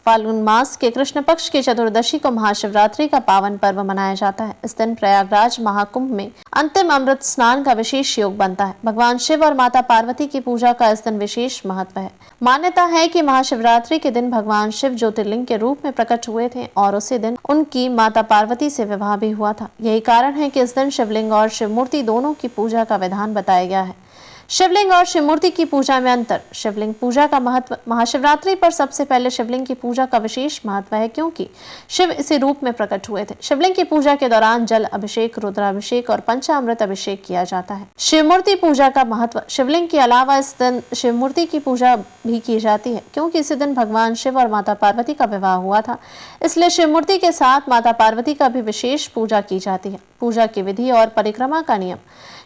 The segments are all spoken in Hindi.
फाल्गुन मास के कृष्ण पक्ष की चतुर्दशी को महाशिवरात्रि का पावन पर्व मनाया जाता है। इस दिन प्रयागराज महाकुंभ में अंतिम अमृत स्नान का विशेष योग बनता है। भगवान शिव और माता पार्वती की पूजा का इस दिन विशेष महत्व है। मान्यता है कि महाशिवरात्रि के दिन भगवान शिव ज्योतिर्लिंग के रूप में प्रकट हुए थे और उसी दिन उनकी माता पार्वती से विवाह भी हुआ था। यही कारण है कि इस दिन शिवलिंग और शिव मूर्ति दोनों की पूजा का विधान बताया गया है। शिवलिंग और शिव मूर्ति की पूजा में अंतर। शिवलिंग पूजा का महत्व। महाशिवरात्रि पर सबसे पहले शिवलिंग की पूजा का विशेष महत्व है क्योंकि शिव इसी रूप में प्रकट हुए थे। शिवलिंग की पूजा के दौरान जल अभिषेक, रुद्राभिषेक और पंचामृत अभिषेक किया जाता है। शिव मूर्ति पूजा का महत्व। शिवलिंग के अलावा इस दिन शिव मूर्ति की पूजा भी की जाती है क्योंकि इसी दिन भगवान शिव और माता पार्वती का विवाह हुआ था, इसलिए शिव मूर्ति के साथ माता पार्वती का भी विशेष पूजा की जाती है। पूजा की विधि और परिक्रमा का नियम।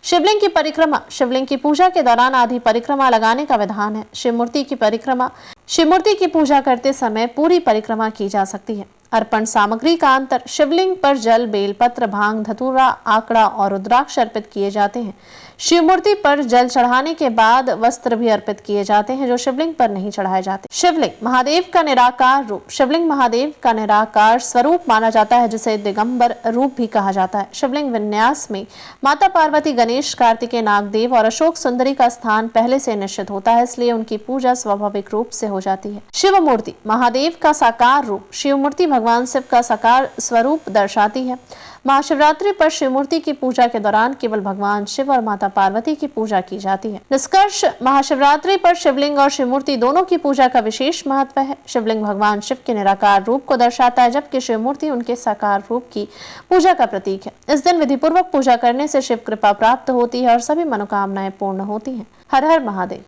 शिवलिंग की परिक्रमा। शिवलिंग की पूजा के दौरान आधी परिक्रमा लगाने का विधान है। शिव मूर्ति की परिक्रमा। शिव मूर्ति की पूजा करते समय पूरी परिक्रमा की जा सकती है। अर्पण सामग्री का अंतर। शिवलिंग पर जल, बेलपत्र, भांग, धतूरा, आंकड़ा और रुद्राक्ष अर्पित किए जाते हैं। शिव मूर्ति पर जल चढ़ाने के बाद वस्त्र भी अर्पित किए जाते हैं जो शिवलिंग पर नहीं चढ़ाए जाते। शिवलिंग महादेव का निराकार रूप। शिवलिंग महादेव का निराकार स्वरूप माना जाता है जिसे दिगंबर रूप भी कहा जाता है। शिवलिंग विन्यास में माता पार्वती, गणेश, कार्तिकेय, नागदेव और अशोक सुंदरी का स्थान पहले से निश्चित होता है, इसलिए उनकी पूजा स्वाभाविक रूप से हो जाती है। शिव मूर्ति महादेव का साकार रूप। शिव मूर्ति भगवान शिव का साकार स्वरूप दर्शाती है। महाशिवरात्रि पर शिव मूर्ति की पूजा के दौरान केवल भगवान शिव और माता पार्वती की पूजा की जाती है। निष्कर्ष, महाशिवरात्रि पर शिवलिंग और शिव मूर्ति दोनों की पूजा का विशेष महत्व है। शिवलिंग भगवान शिव के निराकार रूप को दर्शाता है जबकि शिव मूर्ति उनके साकार रूप की पूजा का प्रतीक है। इस दिन विधिपूर्वक पूजा करने से शिव कृपा प्राप्त होती है और सभी मनोकामनाएं पूर्ण होती हैं। हर हर महादेव।